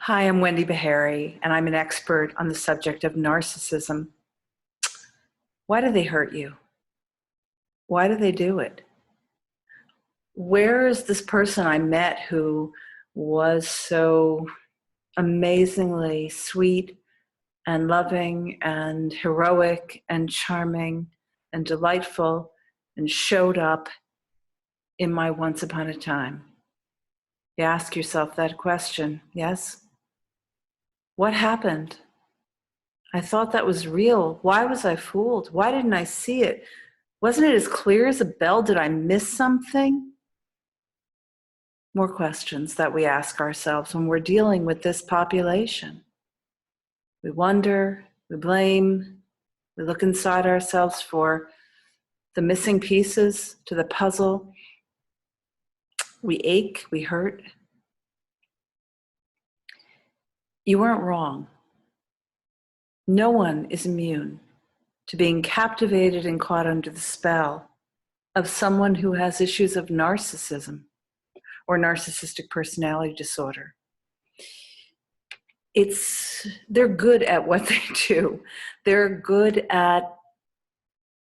Hi, I'm Wendy Beharry, and I'm an expert on the subject of narcissism. Why do they hurt you? Why do they do it? Where is this person I met who was so amazingly sweet and loving and heroic and charming and delightful and showed up in my once upon a time? You ask yourself that question, yes? What happened? I thought that was real. Why was I fooled? Why didn't I see it? Wasn't it as clear as a bell? Did I miss something? More questions that we ask ourselves when we're dealing with this population. We wonder, we blame, we look inside ourselves for the missing pieces to the puzzle. We ache, we hurt. You weren't wrong. No one is immune to being captivated and caught under the spell of someone who has issues of narcissism or narcissistic personality disorder. They're good at what they do. They're good at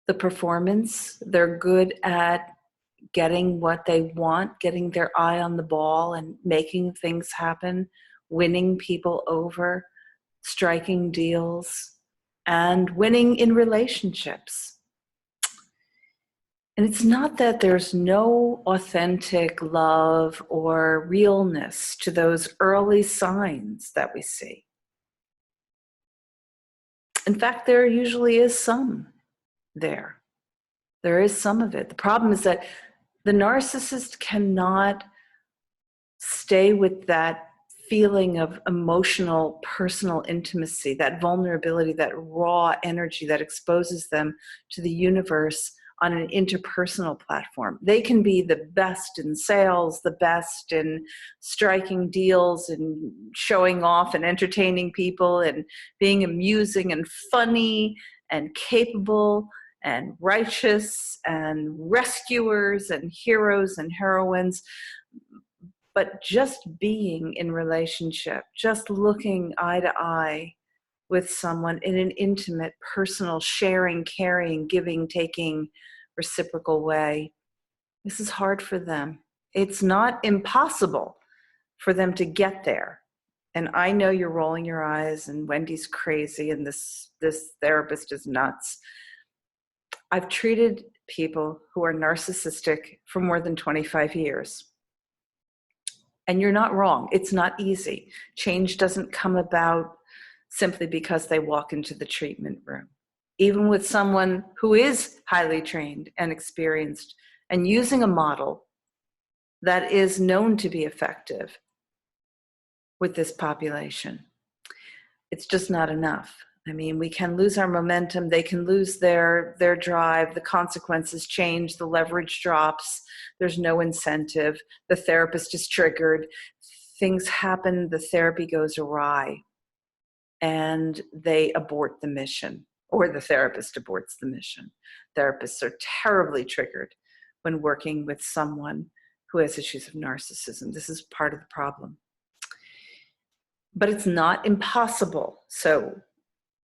the performance. They're good at getting what they want, getting their eye on the ball and making things happen, winning people over, striking deals, and winning in relationships. And it's not that there's no authentic love or realness to those early signs that we see. In fact, there usually is some there. There is some of it. The problem is that the narcissist cannot stay with that feeling of emotional, personal intimacy, that vulnerability, that raw energy that exposes them to the universe on an interpersonal platform. They can be the best in sales, the best in striking deals and showing off and entertaining people and being amusing and funny and capable and righteous and rescuers and heroes and heroines. But just being in relationship, just looking eye to eye with someone in an intimate, personal, sharing, caring, giving, taking, reciprocal way, this is hard for them. It's not impossible for them to get there. And I know you're rolling your eyes and Wendy's crazy and this therapist is nuts. I've treated people who are narcissistic for more than 25 years. And you're not wrong. It's not easy. Change doesn't come about simply because they walk into the treatment room. Even with someone who is highly trained and experienced and using a model that is known to be effective with this population, it's just not enough. I mean, we can lose our momentum. They can lose their drive. The consequences change. The leverage drops. There's no incentive. The therapist is triggered. Things happen. The therapy goes awry. And they abort the mission, or the therapist aborts the mission. Therapists are terribly triggered when working with someone who has issues of narcissism. This is part of the problem. But it's not impossible. So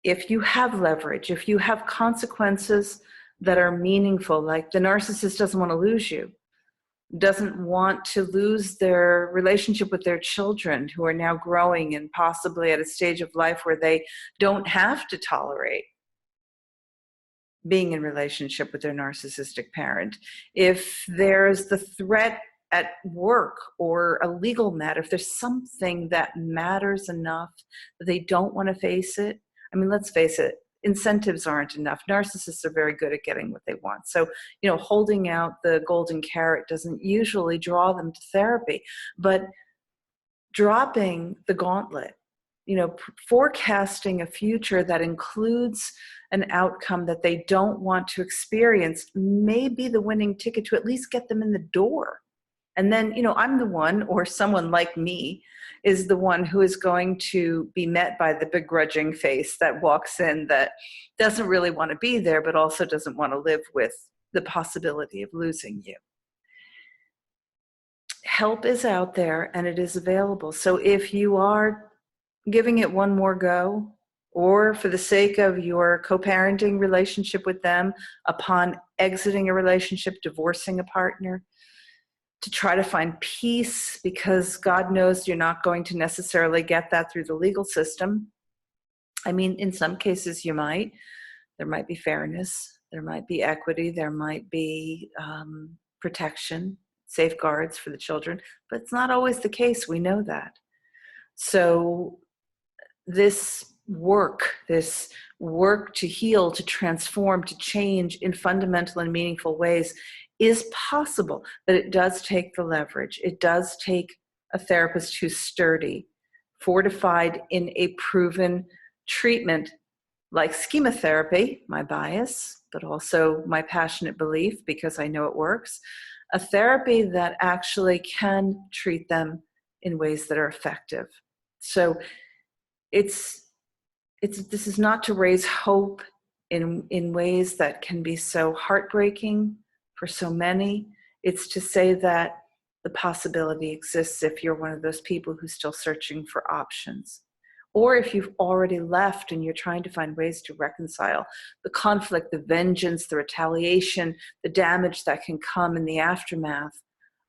if you have leverage, if you have consequences that are meaningful, like the narcissist doesn't want to lose you, doesn't want to lose their relationship with their children who are now growing and possibly at a stage of life where they don't have to tolerate being in relationship with their narcissistic parent. If there's the threat at work or a legal matter, if there's something that matters enough that they don't want to face it, I mean, let's face it, incentives aren't enough. Narcissists are very good at getting what they want. So, holding out the golden carrot doesn't usually draw them to therapy. But dropping the gauntlet, forecasting a future that includes an outcome that they don't want to experience may be the winning ticket to at least get them in the door. And then, I'm the one, or someone like me is the one who is going to be met by the begrudging face that walks in that doesn't really want to be there, but also doesn't want to live with the possibility of losing you. Help is out there and it is available. So if you are giving it one more go, or for the sake of your co-parenting relationship with them, upon exiting a relationship, divorcing a partner, to try to find peace, because God knows you're not going to necessarily get that through the legal system. I mean, in some cases you might. There might be fairness, there might be equity, there might be protection, safeguards for the children, but it's not always the case. We know that. So this work to heal, to transform, to change in fundamental and meaningful ways is possible, but it does take the leverage. It does take a therapist who's sturdy, fortified in a proven treatment like schemotherapy, my bias, but also my passionate belief because I know it works, a therapy that actually can treat them in ways that are effective. So this is not to raise hope in ways that can be so heartbreaking for so many. It's to say that the possibility exists if you're one of those people who's still searching for options. Or if you've already left and you're trying to find ways to reconcile the conflict, the vengeance, the retaliation, the damage that can come in the aftermath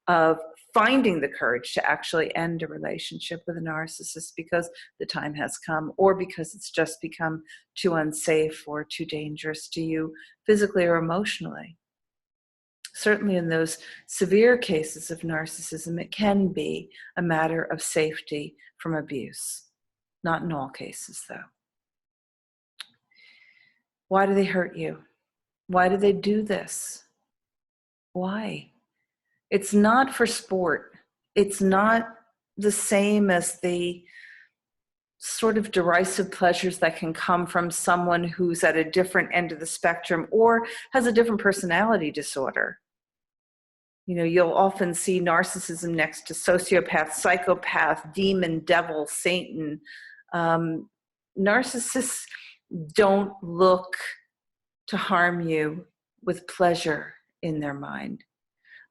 of finding the courage to actually end a relationship with a narcissist because the time has come, or because it's just become too unsafe or too dangerous to you physically or emotionally. Certainly in those severe cases of narcissism, it can be a matter of safety from abuse. Not in all cases, though. Why do they hurt you? Why do they do this? Why? It's not for sport. It's not the same as the sort of derisive pleasures that can come from someone who's at a different end of the spectrum or has a different personality disorder. You know, you'll often see narcissism next to sociopath, psychopath, demon, devil, Satan. Narcissists don't look to harm you with pleasure in their mind.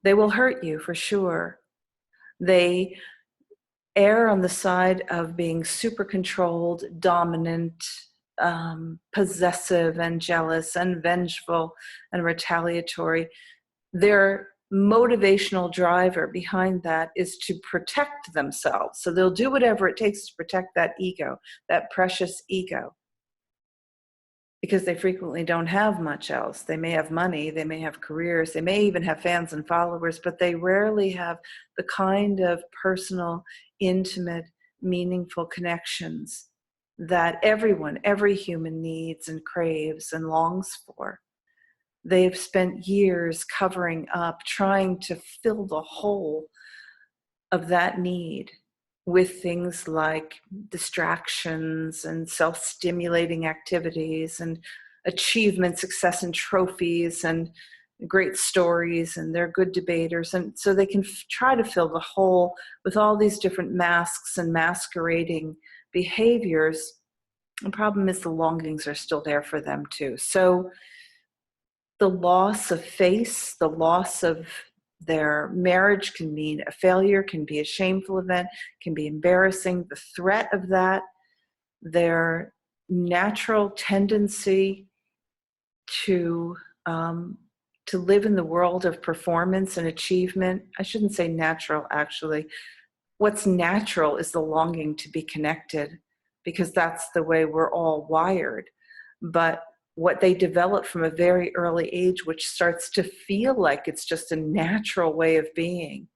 They will hurt you for sure. They err on the side of being super controlled, dominant, possessive and jealous and vengeful and retaliatory. Their motivational driver behind that is to protect themselves. So they'll do whatever it takes to protect that ego, that precious ego, because they frequently don't have much else. They may have money, they may have careers, they may even have fans and followers, but they rarely have the kind of personal, intimate, meaningful connections that every human needs and craves and longs for. They've spent years covering up, trying to fill the hole of that need with things like distractions and self-stimulating activities and achievement, success, and trophies and great stories, and they're good debaters. And so they can try to fill the hole with all these different masks and masquerading behaviors. The problem is the longings are still there for them too. So the loss of face, the loss of their marriage can mean a failure, can be a shameful event, can be embarrassing. The threat of that, their natural tendency to live in the world of performance and achievement. I shouldn't say natural, actually. What's natural is the longing to be connected, because that's the way we're all wired. But what they develop from a very early age, which starts to feel like it's just a natural way of being,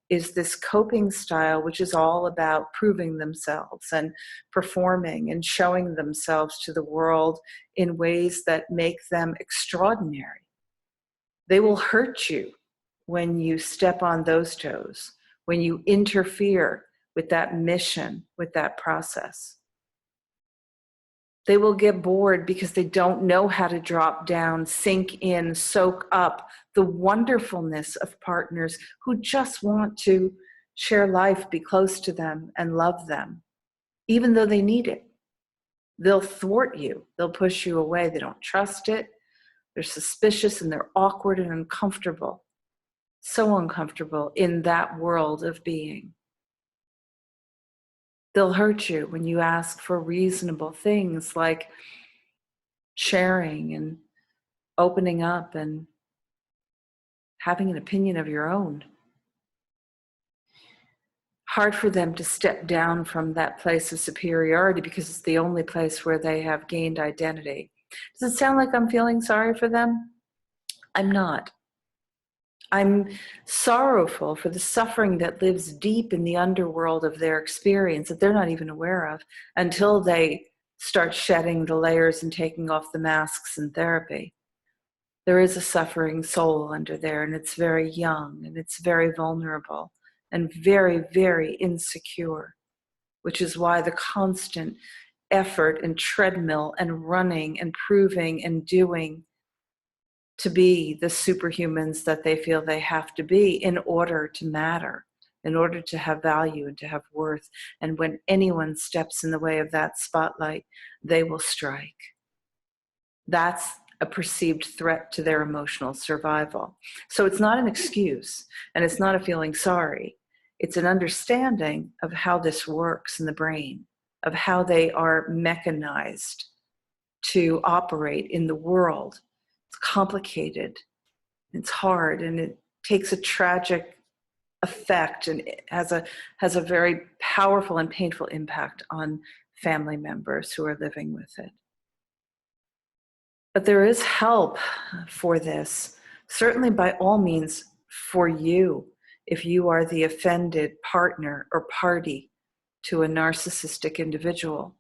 is this coping style, which is all about proving themselves and performing and showing themselves to the world in ways that make them extraordinary. They will hurt you when you step on those toes, when you interfere with that mission, with that process. They will get bored because they don't know how to drop down, sink in, soak up the wonderfulness of partners who just want to share life, be close to them, and love them, even though they need it. They'll thwart you. They'll push you away. They don't trust it. They're suspicious and they're awkward and uncomfortable. So uncomfortable in that world of being. They'll hurt you when you ask for reasonable things like sharing and opening up and having an opinion of your own. Hard for them to step down from that place of superiority because it's the only place where they have gained identity. Does it sound like I'm feeling sorry for them? I'm not. I'm sorrowful for the suffering that lives deep in the underworld of their experience that they're not even aware of until they start shedding the layers and taking off the masks in therapy. There is a suffering soul under there, and it's very young, and it's very vulnerable, and very, very insecure, which is why the constant effort and treadmill and running and proving and doing to be the superhumans that they feel they have to be in order to matter, in order to have value and to have worth. And when anyone steps in the way of that spotlight, they will strike. That's a perceived threat to their emotional survival. So it's not an excuse, and it's not a feeling sorry. It's an understanding of how this works in the brain, of how they are mechanized to operate in the world. It's complicated, it's hard, and it takes a tragic effect, and it has a very powerful and painful impact on family members who are living with it. But there is help for this, certainly by all means for you, if you are the offended partner or party to a narcissistic individual.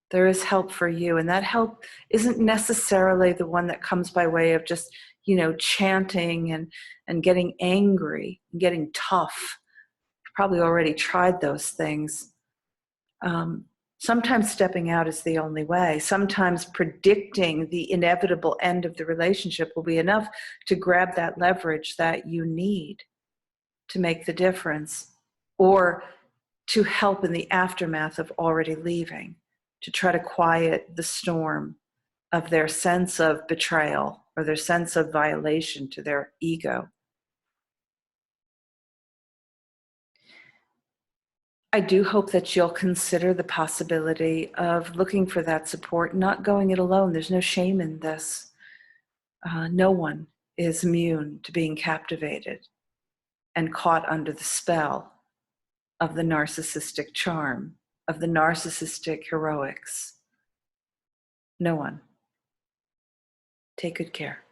There is help for you, and that help isn't necessarily the one that comes by way of just, chanting and getting angry, and getting tough. You've probably already tried those things. Sometimes stepping out is the only way. Sometimes predicting the inevitable end of the relationship will be enough to grab that leverage that you need to make the difference, or to help in the aftermath of already leaving, to try to quiet the storm of their sense of betrayal or their sense of violation to their ego. I do hope that you'll consider the possibility of looking for that support, not going it alone. There's no shame in this. No one is immune to being captivated and caught under the spell of the narcissistic charm, of the narcissistic heroics. No one. Take good care.